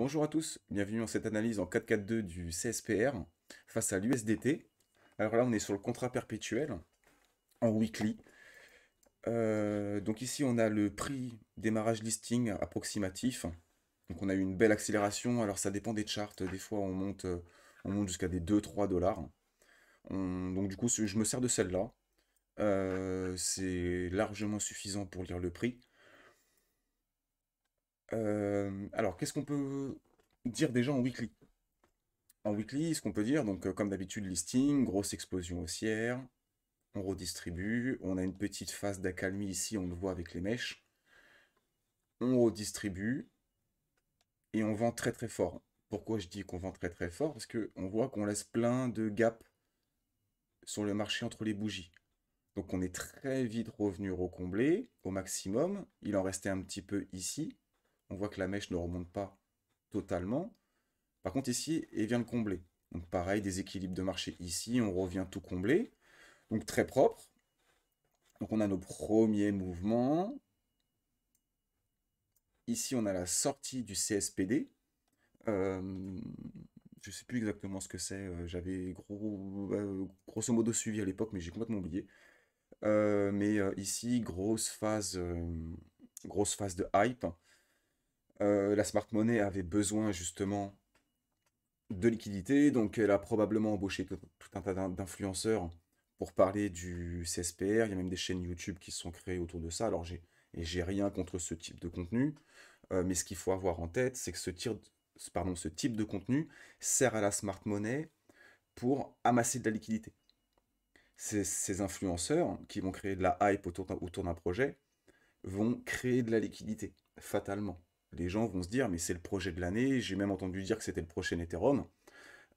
Bonjour à tous, bienvenue dans cette analyse en 4.4.2 du CSPR face à l'USDT. Alors là, on est sur le contrat perpétuel en weekly. Donc ici, on a le prix démarrage listing approximatif. Donc on a eu une belle accélération. Alors ça dépend des charts. Des fois, on monte jusqu'à des 2-3 $. Donc du coup, je me sers de celle-là. C'est largement suffisant pour lire le prix. Alors, qu'est-ce qu'on peut dire déjà en weekly? En weekly, ce qu'on peut dire, donc comme d'habitude, listing, grosse explosion haussière, on redistribue, on a une petite phase d'accalmie ici, on le voit avec les mèches, on redistribue et on vend très très fort. Pourquoi je dis qu'on vend très très fort? Parce qu'on voit qu'on laisse plein de gaps sur le marché entre les bougies. Donc on est très vite revenu recomblé au maximum, il en restait un petit peu ici, on voit que la mèche ne remonte pas totalement. Par contre, ici, elle vient le combler. Donc pareil, des équilibres de marché ici, on revient tout combler. Donc très propre. Donc on a nos premiers mouvements. Ici, on a la sortie du CSPD. Euh, je ne sais plus exactement ce que c'est. J'avais grosso modo suivi à l'époque, mais j'ai complètement oublié. Mais ici, grosse phase de hype. La smart money avait besoin justement de liquidité, donc elle a probablement embauché tout un tas d'influenceurs pour parler du CSPR. Il y a même des chaînes YouTube qui se sont créées autour de ça. Alors j'ai rien contre ce type de contenu, mais ce qu'il faut avoir en tête, c'est que ce type de contenu sert à la smart money pour amasser de la liquidité. Ces influenceurs qui vont créer de la hype autour d'un projet vont créer de la liquidité, fatalement. Les gens vont se dire, mais c'est le projet de l'année, j'ai même entendu dire que c'était le prochain Ethereum.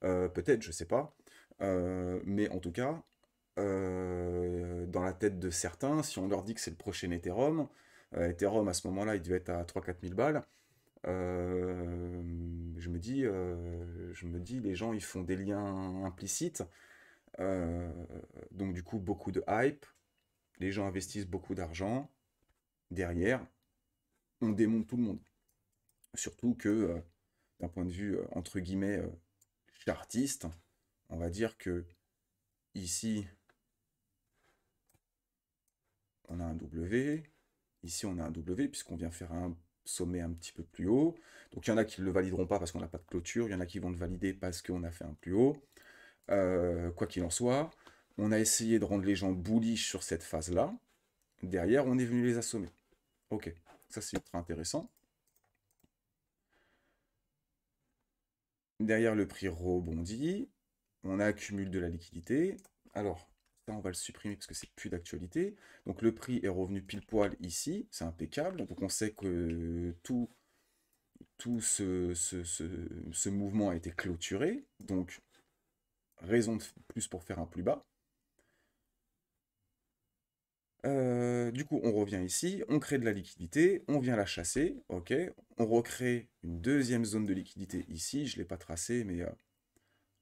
Peut-être, je sais pas. Mais en tout cas, dans la tête de certains, si on leur dit que c'est le prochain Ethereum, Ethereum à ce moment-là, il devait être à 3 000 à 4 000 balles. Je me dis, les gens, ils font des liens implicites. Euh, donc du coup, beaucoup de hype. Les gens investissent beaucoup d'argent. Derrière, on démonte tout le monde. Surtout que, d'un point de vue, entre guillemets, chartiste, on va dire que ici, on a un W. Ici, on a un W, puisqu'on vient faire un sommet un petit peu plus haut. Donc, il y en a qui ne le valideront pas parce qu'on n'a pas de clôture. Il y en a qui vont le valider parce qu'on a fait un plus haut. Quoi qu'il en soit, on a essayé de rendre les gens bullish sur cette phase-là. Derrière, on est venu les assommer. Ok, ça c'est ultra intéressant. Derrière, le prix rebondit. On accumule de la liquidité. Alors, ça, on va le supprimer parce que c'est plus d'actualité. Donc, le prix est revenu pile poil ici. C'est impeccable. Donc, on sait que tout ce mouvement a été clôturé. Donc, raison de plus pour faire un plus bas. Du coup, on revient ici, on crée de la liquidité, on vient la chasser, ok. On recrée une deuxième zone de liquidité ici, je ne l'ai pas tracée, mais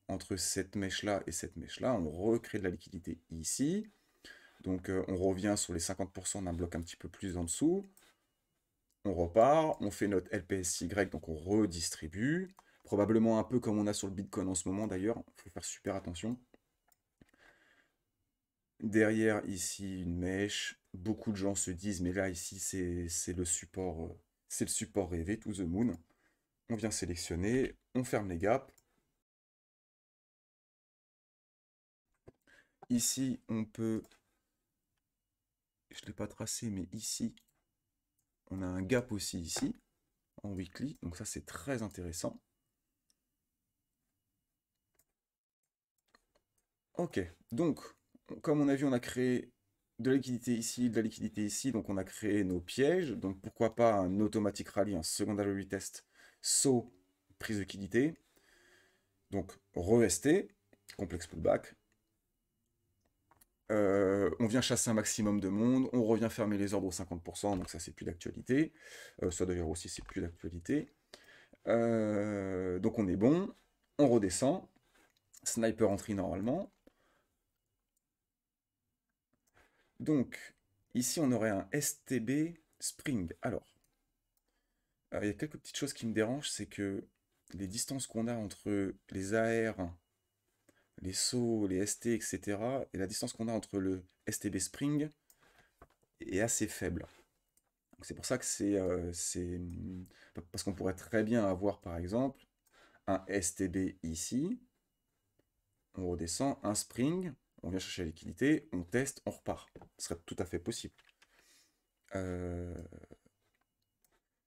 entre cette mèche-là et cette mèche-là, on recrée de la liquidité ici. Donc on revient sur les 50% d'un bloc un petit peu plus en dessous. On repart, on fait notre LPSY, donc on redistribue. Probablement un peu comme on a sur le Bitcoin en ce moment d'ailleurs, il faut faire super attention. Derrière, ici, une mèche. Beaucoup de gens se disent, mais là, ici, c'est le support rêvé, to the moon. On vient sélectionner, on ferme les gaps. Ici, on peut, je ne l'ai pas tracé, mais ici, on a un gap aussi ici, en weekly. Donc ça, c'est très intéressant. Ok, donc, comme on a vu, on a créé de la liquidité ici, de la liquidité ici, donc on a créé nos pièges. Donc pourquoi pas un automatic rally, un secondary retest, saut, prise de liquidité. Donc, revester, complexe pullback. On vient chasser un maximum de monde, on revient fermer les ordres aux 50%, donc ça c'est plus d'actualité. Ça d'ailleurs aussi c'est plus d'actualité. Donc on est bon, on redescend, sniper entry normalement. Donc ici on aurait un STB Spring. Alors, Il y a quelques petites choses qui me dérangent, c'est que les distances qu'on a entre les AR, les sauts, les ST, etc., et la distance qu'on a entre le STB Spring est assez faible. Donc c'est pour ça que parce qu'on pourrait très bien avoir, par exemple, un STB ici, on redescend, un Spring, on vient chercher la liquidité, on teste, on repart. Ce serait tout à fait possible. Euh,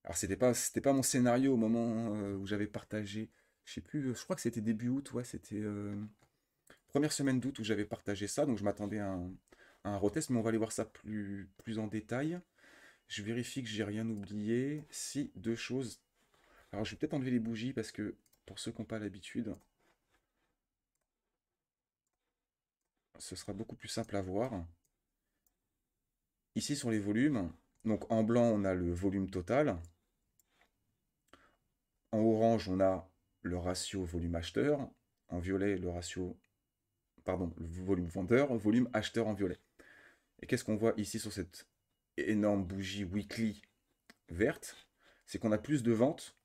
Alors c'était pas mon scénario au moment où j'avais partagé, je sais plus, je crois que c'était début août, ouais, c'était première semaine d'août où j'avais partagé ça, donc je m'attendais à un retest, mais on va aller voir ça plus en détail. Je vérifie que j'ai rien oublié. Si, deux choses. Alors je vais peut-être enlever les bougies parce que pour ceux qui n'ont pas l'habitude, ce sera beaucoup plus simple à voir. Ici sur les volumes, donc en blanc on a le volume total, en orange on a le ratio volume acheteur, en violet le ratio, pardon, le volume vendeur, volume acheteur en violet. Et qu'est-ce qu'on voit ici sur cette énorme bougie weekly verte? C'est qu'on a plus de ventes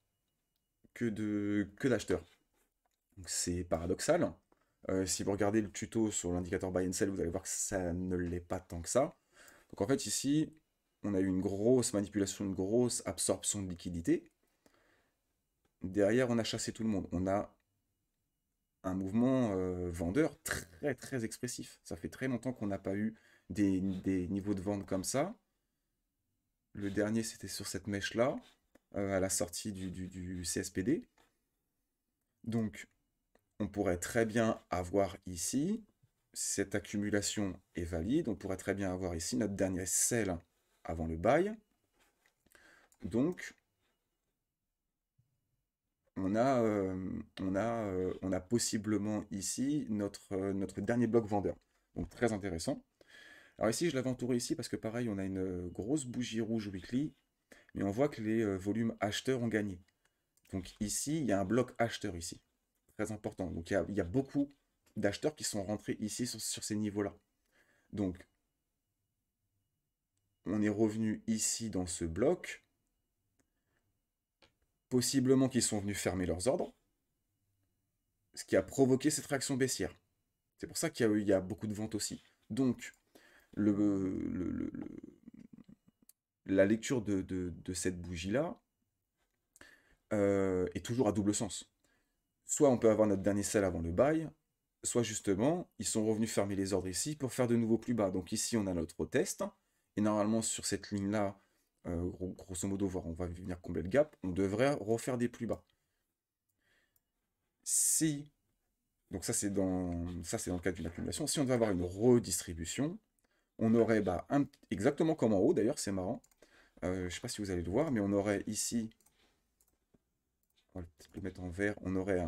que d'acheteurs. Donc c'est paradoxal. Si vous regardez le tuto sur l'indicateur buy and sell, vous allez voir que ça ne l'est pas tant que ça. Donc en fait ici, on a eu une grosse manipulation, une grosse absorption de liquidité. Derrière, on a chassé tout le monde. On a un mouvement vendeur très très expressif. Ça fait très longtemps qu'on n'a pas eu des niveaux de vente comme ça. Le dernier, c'était sur cette mèche-là, à la sortie du CSPD. Donc, on pourrait très bien avoir ici, cette accumulation est valide, on pourrait très bien avoir ici notre dernier sell avant le buy. Donc, on a possiblement ici notre dernier bloc vendeur. Donc, très intéressant. Alors ici, je l'avais entouré ici parce que pareil, on a une grosse bougie rouge weekly, mais on voit que les volumes acheteurs ont gagné. Donc ici, il y a un bloc acheteur ici. Très important. Donc il y a beaucoup d'acheteurs qui sont rentrés ici sur ces niveaux-là. Donc on est revenu ici dans ce bloc. Possiblement qu'ils sont venus fermer leurs ordres, ce qui a provoqué cette réaction baissière. C'est pour ça qu'il y a beaucoup de ventes aussi. Donc la lecture de cette bougie-là est toujours à double sens. Soit on peut avoir notre dernier sell avant le buy, soit justement, ils sont revenus fermer les ordres ici pour faire de nouveau plus bas. Donc ici, on a notre test. Et normalement, sur cette ligne-là, grosso modo, voir on va venir combler le gap, on devrait refaire des plus bas. Si, donc ça c'est dans le cadre d'une accumulation, si on devait avoir une redistribution, on aurait exactement comme en haut, d'ailleurs, c'est marrant. Je ne sais pas si vous allez le voir, mais on aurait ici, on va peut-être le mettre en vert, on aurait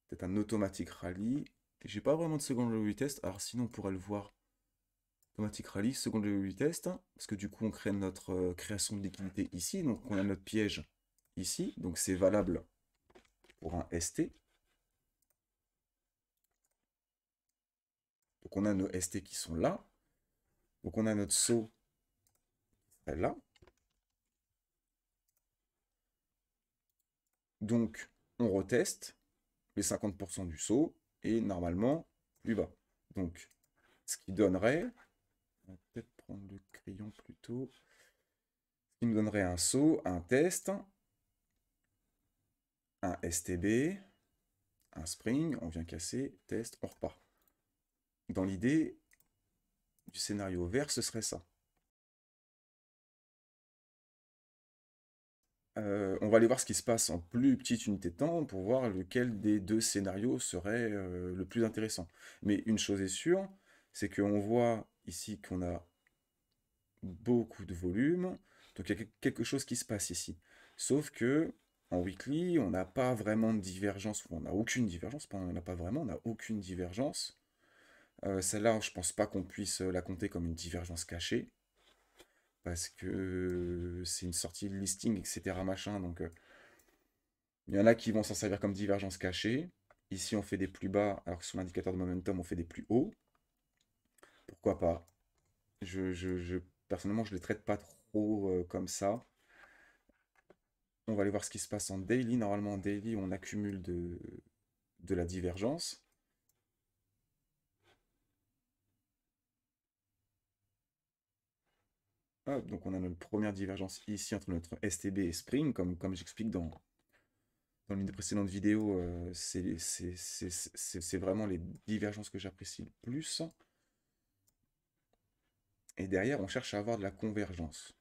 peut-être un automatique rallye. J'ai pas vraiment de second test, alors sinon on pourrait le voir. Automatic rallye, second test, parce que du coup on crée notre création de liquidité ici, donc on a notre piège ici, donc c'est valable pour un ST. Donc on a nos ST qui sont là, donc on a notre saut là. Donc on reteste les 50% du saut et normalement plus bas. Donc ce qui donnerait, on va peut-être prendre le crayon plutôt, ce qui nous donnerait un saut, un test, un STB, un spring, on vient casser, test, on repart. Dans l'idée du scénario vert, ce serait ça. On va aller voir ce qui se passe en plus petite unité de temps pour voir lequel des deux scénarios serait le plus intéressant. Mais une chose est sûre, c'est qu'on voit ici qu'on a beaucoup de volume, donc il y a quelque chose qui se passe ici. Sauf que en weekly, on n'a pas vraiment de divergence, on n'a aucune divergence, on n'a pas vraiment, on n'a aucune divergence. Celle-là, je pense pas qu'on puisse la compter comme une divergence cachée, parce que c'est une sortie de listing, etc. machin, donc il y en a qui vont s'en servir comme divergence cachée. Ici, on fait des plus bas, alors que sur l'indicateur de momentum, on fait des plus hauts. Pourquoi pas? Personnellement, je ne les traite pas trop comme ça. On va aller voir ce qui se passe en daily. Normalement, en daily, on accumule de la divergence. Hop, donc on a notre première divergence ici entre notre STB et Spring, comme j'explique dans l'une des précédentes vidéos, c'est vraiment les divergences que j'apprécie le plus. Et derrière, on cherche à avoir de la convergence.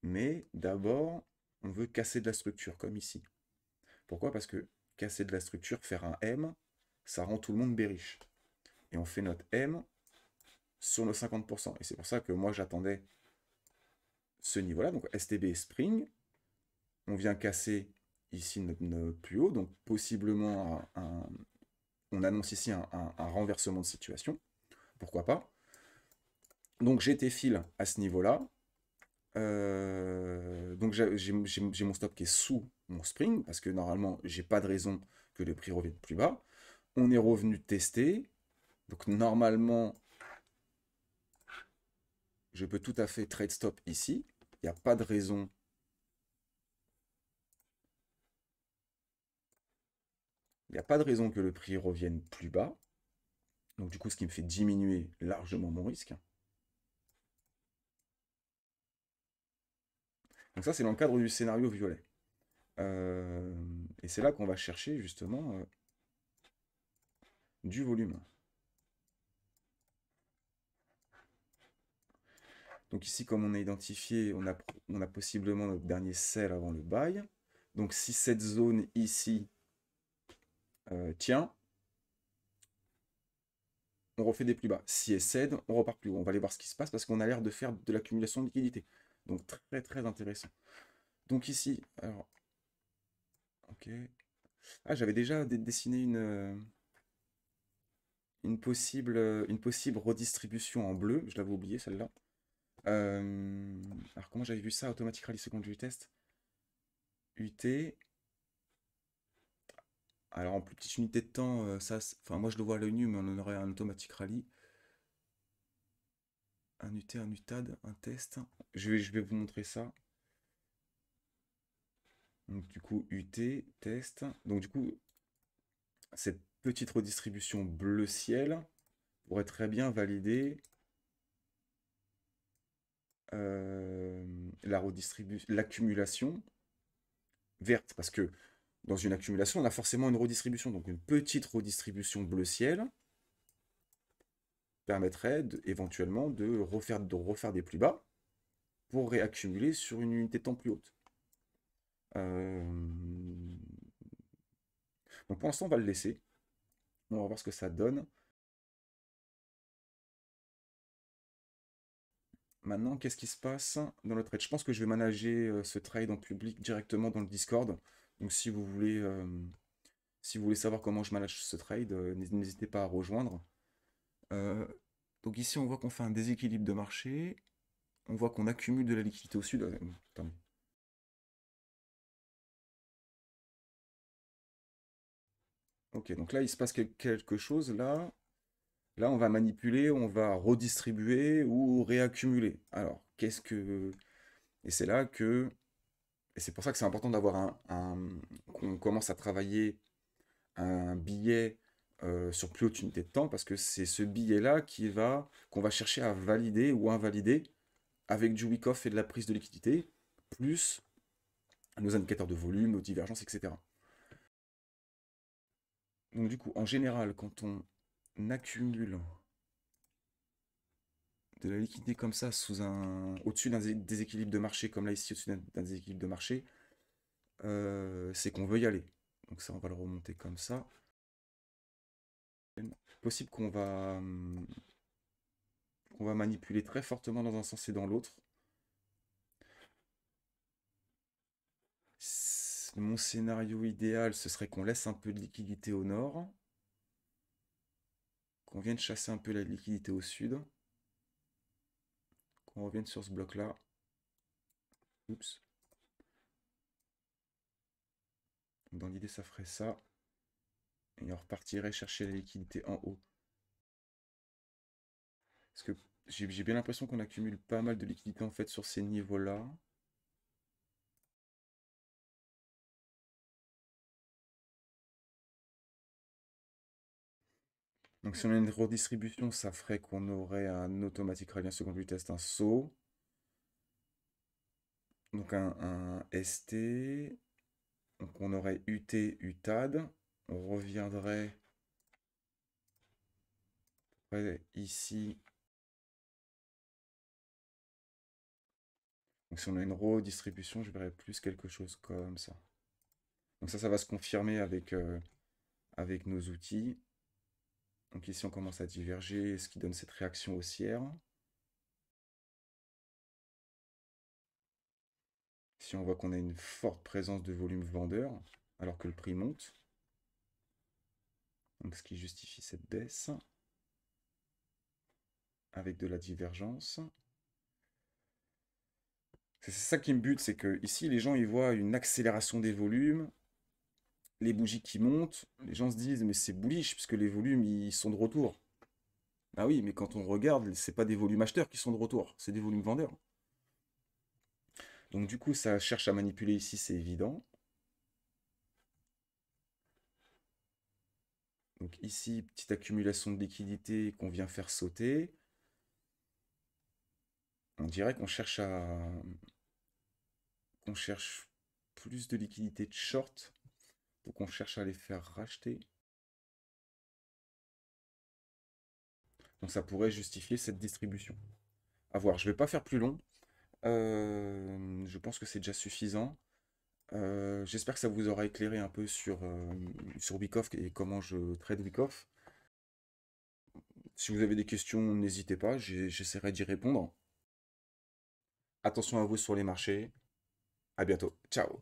Mais d'abord, on veut casser de la structure, comme ici. Pourquoi? Parce que casser de la structure, faire un M, ça rend tout le monde bearish. Et on fait notre M sur nos 50%. Et c'est pour ça que moi, j'attendais ce niveau-là, donc STB et Spring. On vient casser ici notre plus haut, donc possiblement on annonce ici un renversement de situation. Pourquoi pas? Donc j'étais fil à ce niveau-là. Donc j'ai mon stop qui est sous mon spring, parce que normalement, j'ai pas de raison que le prix revienne plus bas. On est revenu tester. Donc normalement, je peux tout à fait trade stop ici. Il n'y a pas de raison. Il n'y a pas de raison que le prix revienne plus bas. Donc du coup, ce qui me fait diminuer largement mon risque. Donc ça, c'est dans le cadre du scénario violet. Et c'est là qu'on va chercher justement du volume. Donc ici, comme on a identifié, on a possiblement notre dernier sell avant le buy. Donc si cette zone ici tient, on refait des plus bas. Si elle cède, on repart plus haut. On va aller voir ce qui se passe parce qu'on a l'air de faire de l'accumulation de liquidité. Donc très très intéressant. Donc ici, alors, ok. Ah, j'avais déjà dessiné une possible redistribution en bleu. Je l'avais oublié celle-là. Alors comment j'avais vu ça? Automatic Rally Secondary Test. UT. Alors en plus petite unité de temps, enfin moi je le vois à l'œil nu, mais on en aurait un Automatic Rally. Un UT, un UTAD, un test. Je vais vous montrer ça. Donc du coup, UT, test. Donc du coup, cette petite redistribution bleu ciel pourrait très bien valider l'accumulation verte. Parce que dans une accumulation, on a forcément une redistribution. Donc une petite redistribution bleu ciel permettrait éventuellement de refaire des plus bas pour réaccumuler sur une unité de temps plus haute. Donc pour l'instant, on va le laisser. On va voir ce que ça donne. Maintenant, qu'est-ce qui se passe dans le trade? Je pense que je vais manager ce trade en public directement dans le Discord. Donc si vous voulez savoir comment je manage ce trade, n'hésitez pas à rejoindre. Euh, donc ici, on voit qu'on fait un déséquilibre de marché. On voit qu'on accumule de la liquidité au sud. Attendez. Ok, donc là, il se passe quelque chose. Là, on va manipuler, on va redistribuer ou réaccumuler. Alors, qu'est-ce que... Et c'est là que... Et c'est pour ça que c'est important d'avoir qu'on commence à travailler un billet sur plus haute unité de temps, parce que c'est ce billet-là qu'on va chercher à valider ou invalider avec du wick-off et de la prise de liquidité, plus nos indicateurs de volume, nos divergences, etc. Donc du coup, en général, quand on accumule de la liquidité comme ça au-dessus d'un déséquilibre de marché, comme là ici au-dessus d'un déséquilibre de marché, c'est qu'on veut y aller. Donc ça, on va le remonter comme ça. Possible qu'on va manipuler très fortement dans un sens et dans l'autre. Mon scénario idéal, ce serait qu'on laisse un peu de liquidité au nord, qu'on vienne chasser un peu la liquidité au sud, qu'on revienne sur ce bloc-là. Oups. Dans l'idée, ça ferait ça. Et on repartirait chercher la liquidité en haut. Parce que J'ai bien l'impression qu'on accumule pas mal de liquidités en fait sur ces niveaux-là. Donc si on a une redistribution, ça ferait qu'on aurait un automatic radian secondary test, un saut. Donc un ST. Donc on aurait UT, UTAD. On reviendrait ici. Donc si on a une redistribution, je verrais plus quelque chose comme ça. Donc ça va se confirmer avec nos outils. Donc ici, on commence à diverger, ce qui donne cette réaction haussière. Ici, on voit qu'on a une forte présence de volume vendeur, alors que le prix monte. Donc ce qui justifie cette baisse, avec de la divergence. C'est ça qui me bute, c'est que ici, les gens, ils voient une accélération des volumes, les bougies qui montent, les gens se disent, mais c'est bullish, puisque les volumes, ils sont de retour. Ah oui, mais quand on regarde, c'est pas des volumes acheteurs qui sont de retour, c'est des volumes vendeurs. Donc du coup, ça cherche à manipuler ici, c'est évident. Donc ici, petite accumulation de liquidité qu'on vient faire sauter. On dirait qu'on cherche plus de liquidité de short. Donc on cherche à les faire racheter. Donc ça pourrait justifier cette distribution. À voir, je ne vais pas faire plus long. Je pense que c'est déjà suffisant. J'espère que ça vous aura éclairé un peu sur Wyckoff et comment je trade Wyckoff. Si vous avez des questions, n'hésitez pas, j'essaierai d'y répondre. Attention à vous sur les marchés. À bientôt. Ciao.